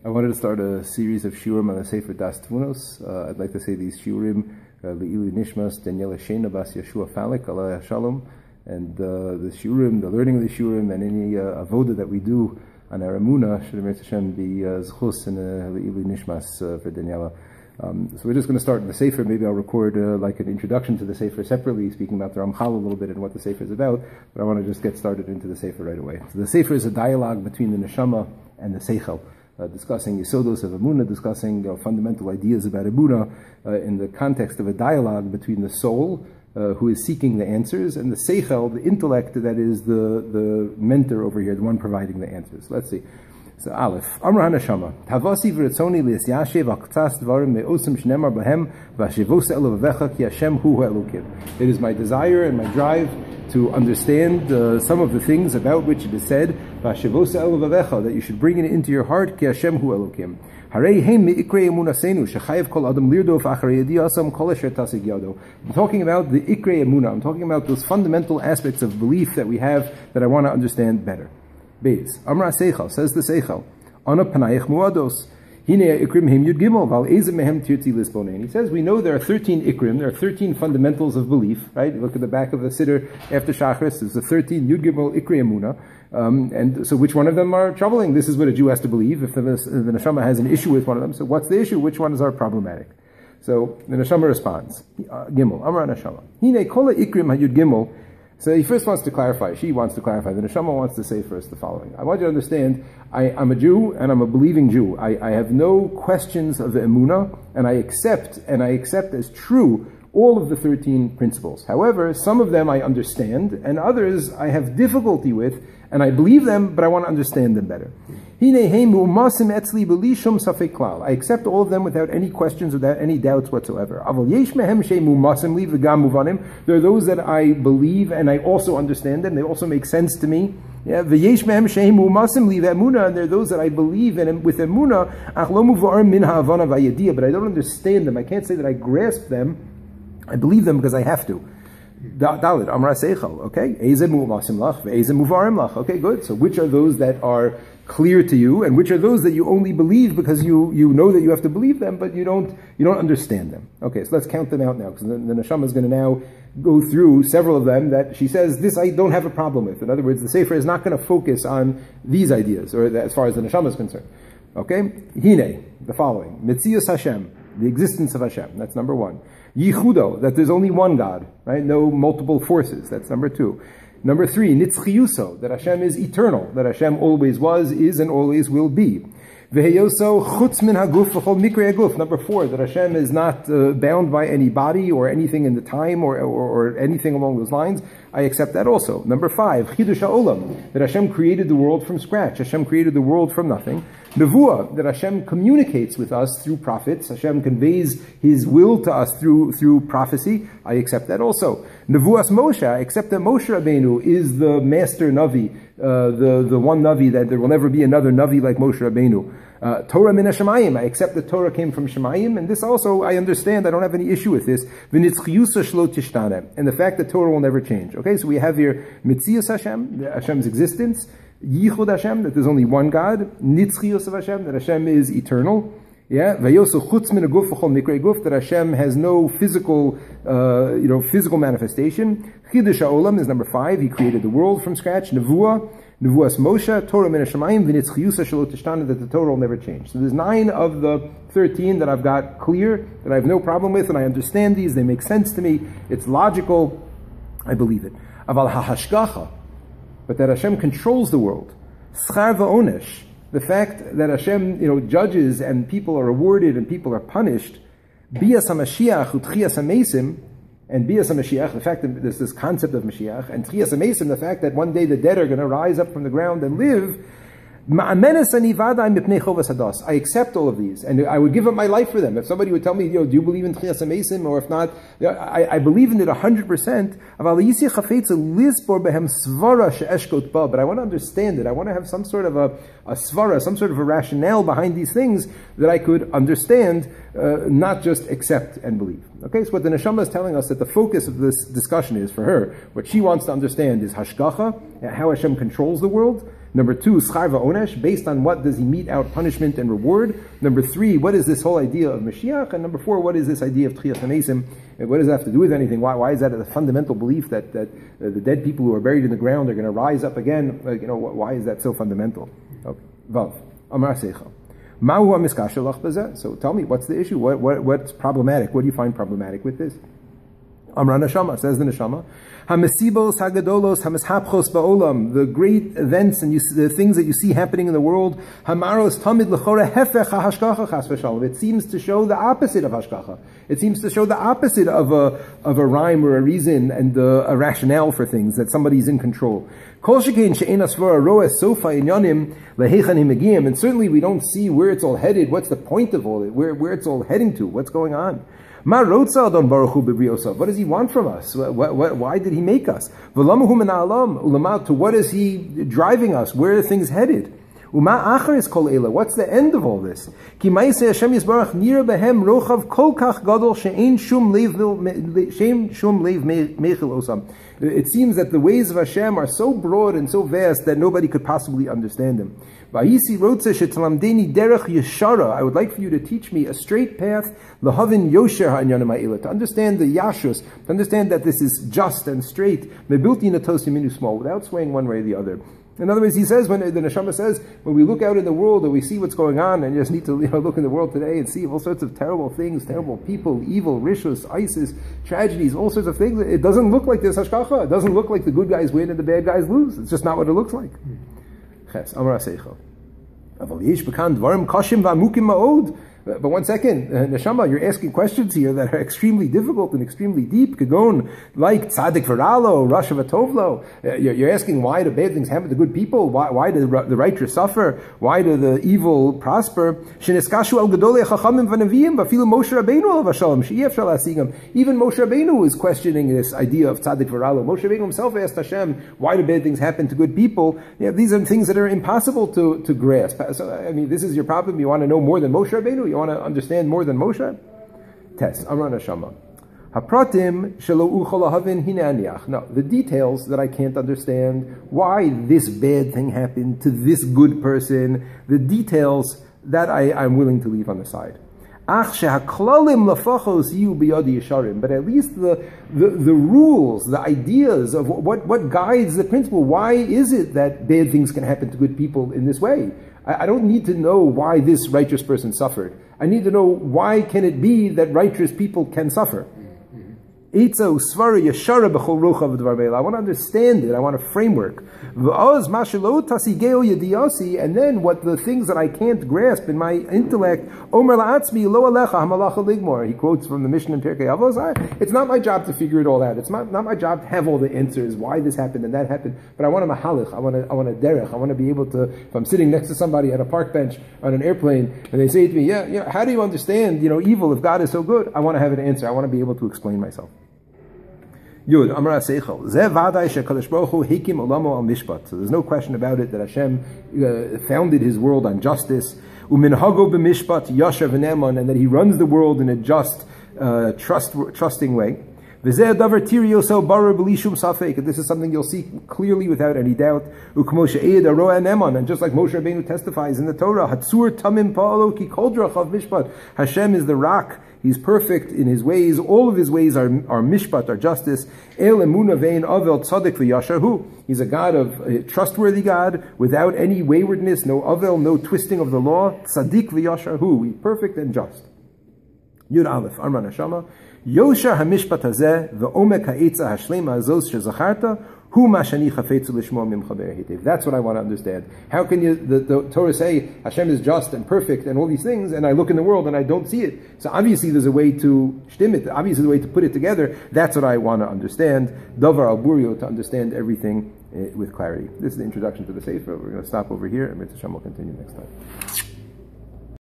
I wanted to start a series of shiurim on the Sefer Daas Tevunos. I'd like to say these shiurim, nishmas, Daniella Sheina, Yehoshua Falik, Allah Shalom, and the shiurim, the learning of the shiurim, and any avoda that we do on our emunah, should Hashem be zchus and nishmas for Daniella. So we're just going to start in the Sefer. Maybe I'll record like an introduction to the Sefer separately, speaking about the Ramchal a little bit and what the Sefer is about, but I want to just get started into the Sefer right away. So the Sefer is a dialogue between the neshama and the seichel, discussing yisodos of emunah, discussing fundamental ideas about emunah in the context of a dialogue between the soul, who is seeking the answers, and the seichel, the intellect that is the mentor over here, the one providing the answers. Let's see. So Aleph, Amra Neshama, Havasi v'ritzoni li'yasyev aqtas dvarim me'osim shnemar b'hem v'ashivos elu v'vecha ki Hashem hu Elokim. It is my desire and my drive to understand some of the things about which it is said v'ashivos elu v'vecha, that you should bring it into your heart ki Hashem hu Elokim. Harei heim mi'ikrei emunasenu shechayev kol adam lirdof acharei yediyasam kol asher tasig yado. I'm talking about the ikrei emunah. I'm talking about those fundamental aspects of belief that we have that I want to understand better. Beis Amra Seichel, says the Seichel, Ana Panayich Muados, Hine Ikrim Him Yud Gimel, Val Eze Mehem Tirti Lisbonein. He says we know there are 13 Ikrim, there are 13 fundamentals of belief, right? You look at the back of the Siddur after Shachris, there's the 13 Yud Gimel Ikrei Emunah. And so which one of them are troubling? This is what a Jew has to believe. If the neshama has an issue with one of them, so what's the issue? Which ones are problematic? So the neshama responds, Gimel, Amra Neshama, Hine Kola Ikrim HaYud Gimel. So he first wants to clarify, she wants to clarify, the neshama wants to say first the following. I want you to understand, I'm a Jew and I'm a believing Jew. I have no questions of the emunah, and I accept as true all of the 13 principles. However, some of them I understand, and others I have difficulty with, and I believe them, but I want to understand them better. I accept all of them without any questions, without any doubts whatsoever. There are those that I believe and I also understand them. They also make sense to me. Yeah, and there are those that I believe in with emunah, but I don't understand them. I can't say that I grasp them. I believe them because I have to. Dalit, Amra Seichel, okay? Okay, good. So which are those that are clear to you, and which are those that you only believe because you know that you have to believe them, but you don't understand them? Okay, so let's count them out now, because the neshama is going to now go through several of them that she says, this I don't have a problem with. In other words, the Sefer is not going to focus on these ideas, or as far as the neshama is concerned. Okay? Hine, the following. Metzius Hashem, the existence of Hashem. That's number one. Yichudo, that there's only one God, right? No multiple forces. That's number two. Number three, Nitzchiyuso, that Hashem is eternal, that Hashem always was, is, and always will be. Veheyoso chutz min haguf v'chol mikrei haguf. Number four, that Hashem is not bound by any body or anything in the time or anything along those lines. I accept that also. Number five, chidush ha'olam, that Hashem created the world from scratch. Hashem created the world from nothing. Nevuah, that Hashem communicates with us through prophets. Hashem conveys His will to us through prophecy. I accept that also. Nevuas Moshe, I accept that Moshe Rabbeinu is the master Navi, the one Navi, that there will never be another Navi like Moshe Rabbeinu. Torah min Hashemayim, I accept that Torah came from Shemayim, and this also I understand, I don't have any issue with this. V'nitzchiyusa shlo tishtane, and the fact that Torah will never change. Okay, so we have here Mitzias Hashem, Hashem's existence, Yichud Hashem, that there's only one God, Nitzchiyus of Hashem, that Hashem is eternal. Yeah, Vayosu chutz min haguf v'chol mikrei guf, that Hashem has no physical manifestation. Chidush ha'olam is number five. He created the world from scratch. Nevuas Moshe, Torah min Hashemayim, v'nitzchiyusa shelo tishtana, that the Torah will never change. So there's 9 of the 13 that I've got clear, that I have no problem with, and I understand these. They make sense to me. It's logical. I believe it. Aval ha'hashgacha, but that Hashem controls the world. Schar v'onesh, the fact that Hashem, judges and people are rewarded and people are punished. Bias HaMashiach u'tchias HaMesim, and Bias HaMashiach, the fact that there's this concept of Mashiach, and Tchias HaMesim, the fact that one day the dead are going to rise up from the ground and live. I accept all of these, and I would give up my life for them. If somebody would tell me, do you believe in Tchias HaMesim, or if not, I believe in it 100%. But I want to understand it. I want to have some sort of a svara, some sort of a rationale behind these things that I could understand, not just accept and believe. Okay, so what the neshama is telling us, that the focus of this discussion is, for her, what she wants to understand is hashgacha, how Hashem controls the world. Number 2, schar va'onesh, based on what does he mete out punishment and reward? Number 3, what is this whole idea of Mashiach? And number 4, what is this idea of Tchias HaMesim? And what does it have to do with anything? Why is that a fundamental belief that the dead people who are buried in the ground are going to rise up again? Why is that so fundamental? Okay. Vav, Amar Seicha. So tell me, what's the issue? What's problematic? What do you find problematic with this? Amar Neshama, says the Neshama, HaMesibos HaGadolos HaMeshapchos Ba'olam, the great events and the things that you see happening in the world, Hamaros Tamid L'chora Hefech HaHashkacha Chas V'Shalom. It seems to show the opposite of Hashkacha. It seems to show the opposite of a rhyme or a reason and a rationale for things, that somebody's in control. Kol Shekein She'en Asvara Roes Sofa Inyanim Lehechanim Megiyim, and certainly we don't see where it's all headed. What's the point of all it? Where it's all heading to? What's going on? What does he want from us? Why did he make us? To what is he driving us? Where are things headed? What's the end of all this? It seems that the ways of Hashem are so broad and so vast that nobody could possibly understand them. I would like for you to teach me a straight path, to understand the yashus, to understand that this is just and straight, without swaying one way or the other. In other words, he says, when the neshama says, when we look out in the world and we see what's going on, and you just need to look in the world today and see all sorts of terrible things, terrible people, evil, rishus, ISIS, tragedies, all sorts of things. It doesn't look like this hashkacha. It doesn't look like the good guys win and the bad guys lose. It's just not what it looks like. But one second, neshama, you're asking questions here that are extremely difficult and extremely deep. Kagon, like tzaddik v'ralo, rasha v'tovlo. You're asking why do bad things happen to good people? Why do the righteous suffer? Why do the evil prosper? Sheneskashu al gedolei chachamim v'neviim, v'afilu Moshe Rabbeinu alav hashalom, she'ef shal asigam. Even Moshe Rabbeinu is questioning this idea of tzaddik v'ralo. Moshe Rabbeinu himself asked Hashem, why do bad things happen to good people? These are things that are impossible to grasp. So, I mean, this is your problem. You want to know more than Moshe Rabbeinu? You want to understand more than Moshe? Test. Amar Neshama. Hapratim shelo uchol lahavin hine aniach. No, the details that I can't understand, why this bad thing happened to this good person, the details that I'm willing to leave on the side. Ach shehaklalim lafachos yu biyadi yesharim. But at least the rules, the ideas of what guides the principle. Why is it that bad things can happen to good people in this way? I don't need to know why this righteous person suffered. I need to know why can it be that righteous people can suffer. I want to understand it. I want a framework. And then what the things that I can't grasp in my intellect, he quotes from the Mishnah in Pirkei Avos, it's not my job to figure it all out. It's not my job to have all the answers, why this happened and that happened. But I want a mahalich, I want a derech. I want to be able to, if I'm sitting next to somebody at a park bench on an airplane, and they say to me, how do you understand, evil if God is so good? I want to have an answer. I want to be able to explain myself. Yud, Amar Seichel. Zeh vadai shekadosh baruch hu hekim olamo al mishpat. So there's no question about it that Hashem founded His world on justice. Uminhago b'mishpat yasher v'neman, and that He runs the world in a just, trusting way. V'zeh davar tiriyosel barer b'lishum safek. And this is something you'll see clearly without any doubt. Ukmo she'ed aroa neman, and just like Moshe Rabbeinu testifies in the Torah, Hatzur tamim pa'alo ki kol drachav mishpat. Hashem is the rock. He's perfect in His ways. All of His ways are mishpat, are justice. El emunah vein avel tzaddik v'yasharhu. He's a God a trustworthy God, without any waywardness, no avel, no twisting of the law. Tzaddik v'yasharhu. He's perfect and just. Yud Aleph, Amar Neshama. Yoshar hamishpat hazeh v'omek ha'etza hashlema hazos shezacharta. That's what I want to understand. How can the Torah say Hashem is just and perfect and all these things, and I look in the world and I don't see it? So obviously there's a way to shtim it. Obviously there's a way to put it together. That's what I want to understand. Davar al burio, to understand everything with clarity. This is the introduction to the Sefer. We're going to stop over here, and Mitzvah Shem will continue next time.